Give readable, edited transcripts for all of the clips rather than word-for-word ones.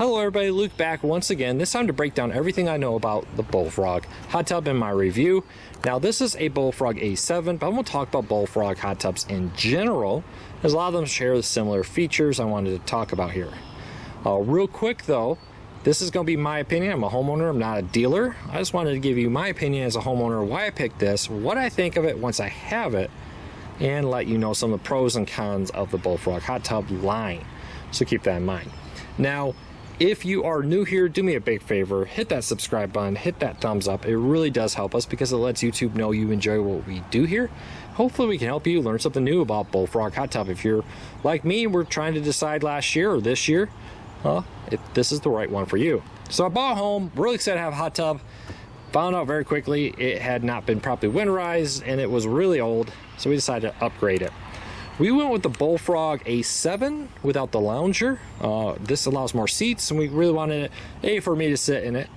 Hello everybody, Luke back once again, this time to break down everything I know about the Bullfrog hot tub in my review. Now this is a Bullfrog A7, but I'm going to talk about Bullfrog hot tubs in general, as a lot of them share the similar features I wanted to talk about here. Real quick though, this is going to be my opinion. I'm a homeowner, I'm not a dealer. I just wanted to give you my opinion as a homeowner, why I picked this, what I think of it once I have it, and let you know some of the pros and cons of the Bullfrog hot tub line. So keep that in mind. Now, if you are new here, do me a big favor, hit that subscribe button, hit that thumbs up. It really does help us because it lets YouTube know you enjoy what we do here. Hopefully we can help you learn something new about Bullfrog hot tub. If you're like me, we're trying to decide last year or this year, if this is the right one for you. So I bought home, really excited to have a hot tub. Found out very quickly it had not been properly winterized and it was really old, so we decided to upgrade it. We went with the Bullfrog A7 without the lounger. This allows more seats, and we really wanted it, A, for me to sit in it,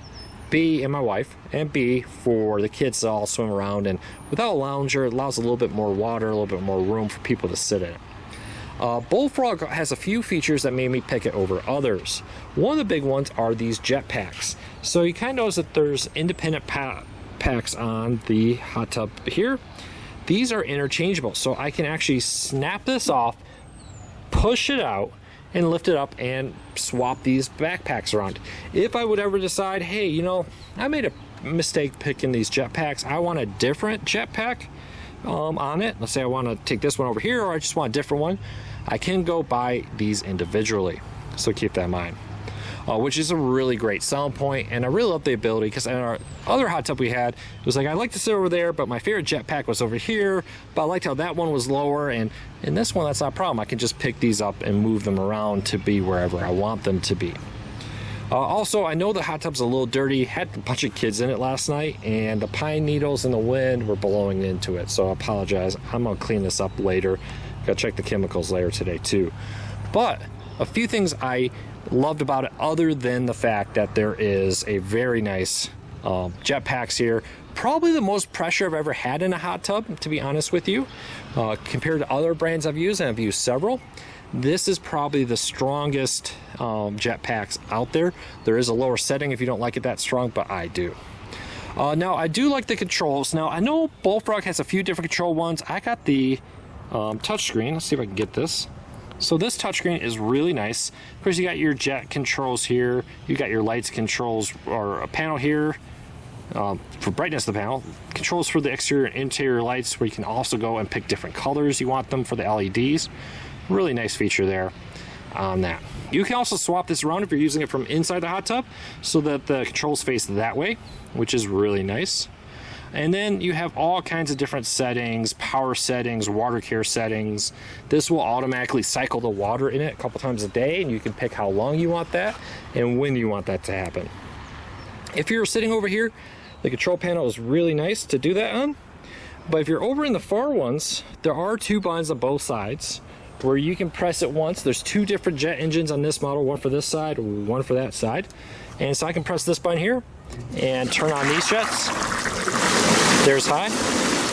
B, and my wife, and B, for the kids to all swim around. And without a lounger, it allows a little bit more water, a little bit more room for people to sit in it. Bullfrog has a few features that made me pick it over others. One of the big ones are these jet packs. So you kind of notice that there's independent packs on the hot tub here. These are interchangeable, so I can actually snap this off, push it out, and lift it up and swap these backpacks around. If I would ever decide, hey, you know, I made a mistake picking these jetpacks, I want a different jetpack on it. Let's say I want to take this one over here, or I just want a different one. I can go buy these individually, so keep that in mind. Which is a really great selling point, and I really love the ability because in our other hot tub we had, it was like I like to sit over there, but my favorite jetpack was over here, but I liked how that one was lower, and in this one that's not a problem. I can just pick these up and move them around to be wherever I want them to be. Also, I know the hot tub's a little dirty, had a bunch of kids in it last night, and the pine needles and the wind were blowing into it, so I apologize. I'm gonna clean this up later. Gotta check the chemicals later today too. But a few things I loved about it, other than the fact that there is a very nice jetpacks here. Probably the most pressure I've ever had in a hot tub, to be honest with you, compared to other brands I've used, and I've used several. This is probably the strongest jetpacks out there. There is a lower setting if you don't like it that strong, but I do. Now I do like the controls. Now I know Bullfrog has a few different control ones. I got the touchscreen. Let's see if I can get this. So this touchscreen is really nice. Of course, you got your jet controls here. You got your lights controls, or a panel here for brightness of the panel. Controls for the exterior and interior lights, where you can also go and pick different colors you want them for the LEDs. Really nice feature there on that. You can also swap this around if you're using it from inside the hot tub, so that the controls face that way, which is really nice. And then you have all kinds of different settings, power settings, water care settings. This will automatically cycle the water in it a couple times a day, and you can pick how long you want that and when you want that to happen. If you're sitting over here, the control panel is really nice to do that on. But if you're over in the far ones, there are two buttons on both sides where you can press it once. There's two different jet engines on this model, one for this side, one for that side. And so I can press this button here and turn on these jets. There's high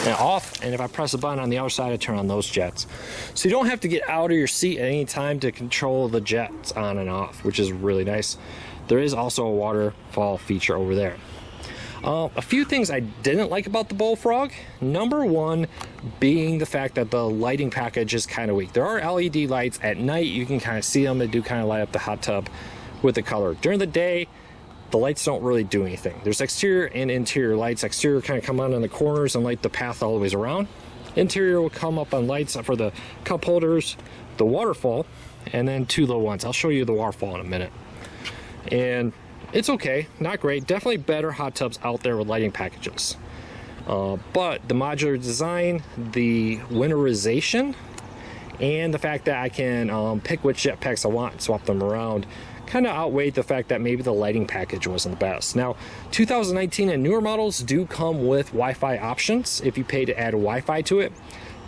and off, and if I press a button on the other side, I turn on those jets. So you don't have to get out of your seat at any time to control the jets on and off, which is really nice. There is also a waterfall feature over there. A few things I didn't like about the Bullfrog. Number one being the fact that the lighting package is kind of weak. There are LED lights at night. You can kind of see them. They do kind of light up the hot tub with the color. During the day, the lights don't really do anything. There's exterior and interior lights. Exterior kind of come on in the corners and light the path all the ways around. Interior will come up on lights for the cup holders, the waterfall, and then two little ones. I'll show you the waterfall in a minute. And it's okay, not great. Definitely better hot tubs out there with lighting packages. But the modular design, the winterization, and the fact that I can pick which jetpacks I want and swap them around kind of outweighed the fact that maybe the lighting package wasn't the best. Now, 2019 and newer models do come with Wi-Fi options if you pay to add Wi-Fi to it.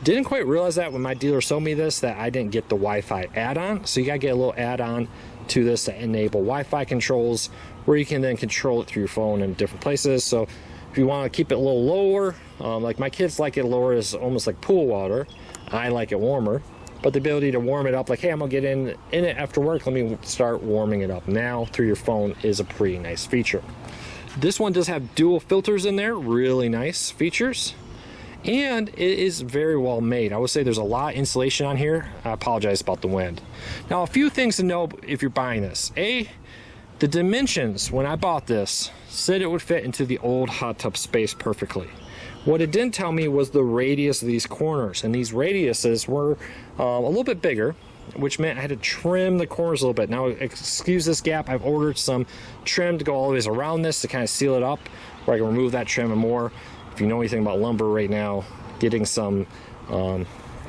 Didn't quite realize that when my dealer sold me this, that I didn't get the Wi-Fi add-on. So you gotta get a little add-on to this to enable Wi-Fi controls, where you can then control it through your phone in different places. So if you want to keep it a little lower, like my kids like it lower, is almost like pool water. I like it warmer. but the ability to warm it up, like, hey, I'm gonna get in it after work, let me start warming it up now through your phone, is a pretty nice feature. This one does have dual filters in there, really nice features. And it is very well made. I would say there's a lot of insulation on here. I apologize about the wind. Now, a few things to know if you're buying this. The dimensions, when I bought this, said it would fit into the old hot tub space perfectly. What it didn't tell me was the radius of these corners, and these radiuses were a little bit bigger, which meant I had to trim the corners a little bit. Now, excuse this gap, I've ordered some trim to go all the ways around this to kind of seal it up, where I can remove that trim and more. If you know anything about lumber right now, getting some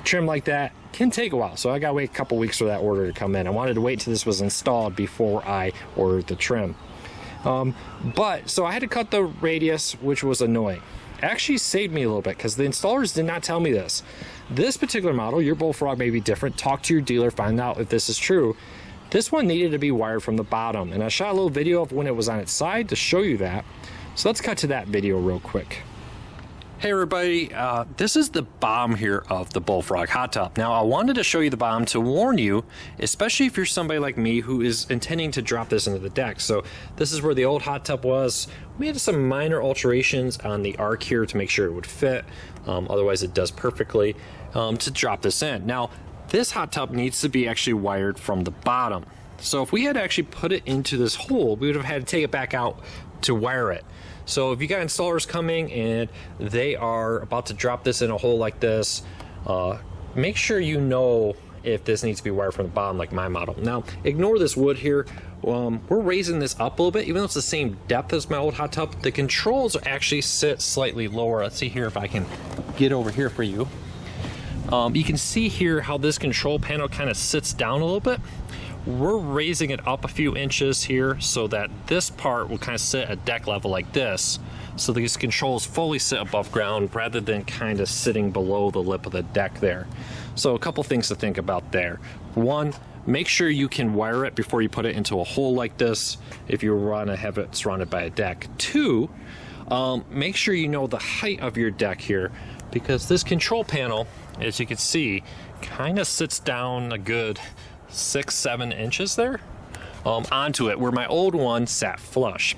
trim like that can take a while. So I gotta wait a couple weeks for that order to come in. I wanted to wait till this was installed before I ordered the trim. So I had to cut the radius, which was annoying. It actually saved me a little bit because the installers did not tell me this. This particular model, your Bullfrog may be different. Talk to your dealer, find out if this is true. This one needed to be wired from the bottom, and I shot a little video of when it was on its side to show you that. So let's cut to that video real quick. Hey everybody, this is the bottom here of the Bullfrog hot tub. Now I wanted to show you the bottom to warn you, especially if you're somebody like me who is intending to drop this into the deck. So this is where the old hot tub was. We had some minor alterations on the arc here to make sure it would fit. Otherwise it does perfectly to drop this in. Now this hot tub needs to be actually wired from the bottom. So if we had actually put it into this hole, we would have had to take it back out to wire it. So if you got installers coming and they are about to drop this in a hole like this, make sure you know if this needs to be wired from the bottom like my model. Now, ignore this wood here. We're raising this up a little bit, even though it's the same depth as my old hot tub. The controls actually sit slightly lower. Let's see here if I can get over here for you. You can see here how this control panel kind of sits down a little bit. We're raising it up a few inches here so that this part will kind of sit at deck level like this. So these controls fully sit above ground rather than kind of sitting below the lip of the deck there. So a couple things to think about there. One, make sure you can wire it before you put it into a hole like this if you want to have it surrounded by a deck. Two, make sure you know the height of your deck here, because this control panel, as you can see, kind of sits down a good 6-7 inches there onto it, where my old one sat flush.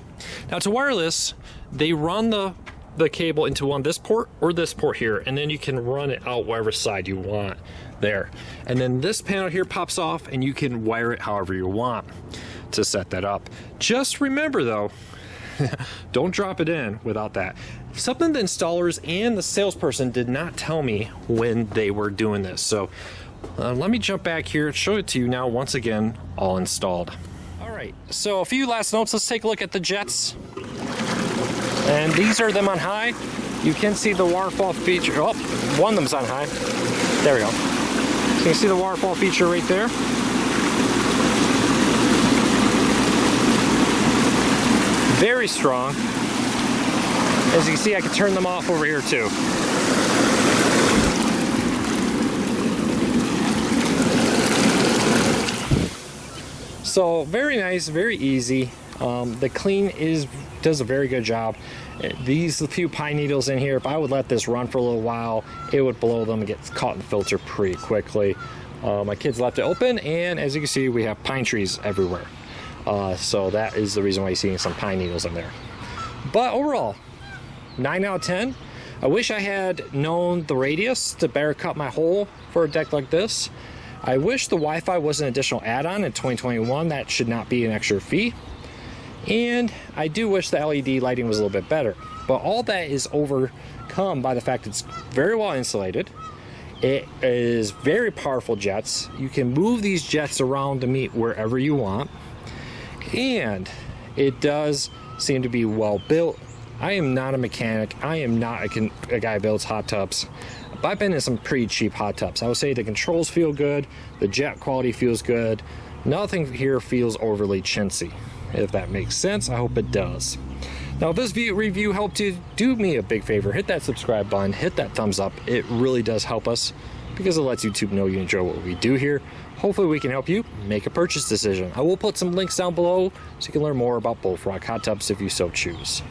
Now to wire this, they run the cable into this port or this port here, and then you can run it out whatever side you want there. And then this panel here pops off and you can wire it however you want to set that up. Just remember though, don't drop it in without that. Something the installers and the salesperson did not tell me when they were doing this. So let me jump back here and show it to you now, once again, all installed. All right, so a few last notes. Let's take a look at the jets. And these are them on high. You can see the waterfall feature. Oh, one of them's on high. There we go. So you can see the waterfall feature right there. Very strong. As you can see, I can turn them off over here too. So very nice, very easy. The clean does a very good job. These few pine needles in here, if I would let this run for a little while, it would blow them and get caught in the filter pretty quickly. My kids left it open, and as you can see, we have pine trees everywhere. So that is the reason why you're seeing some pine needles in there. But overall, 9 out of 10. I wish I had known the radius to better cut my hole for a deck like this. I wish the Wi-Fi was an additional add-on in 2021. That should not be an extra fee. And I do wish the LED lighting was a little bit better. But all that is overcome by the fact it's very well insulated. It is very powerful jets. You can move these jets around to meet wherever you want. And it does seem to be well built. I am not a mechanic. I am not a guy who builds hot tubs. But I've been in some pretty cheap hot tubs. I would say the controls feel good. The jet quality feels good. Nothing here feels overly chintzy. If that makes sense, I hope it does. Now, if this review helped you, do me a big favor. Hit that subscribe button. Hit that thumbs up. It really does help us because it lets YouTube know you enjoy what we do here. Hopefully we can help you make a purchase decision. I will put some links down below so you can learn more about Bullfrog hot tubs if you so choose.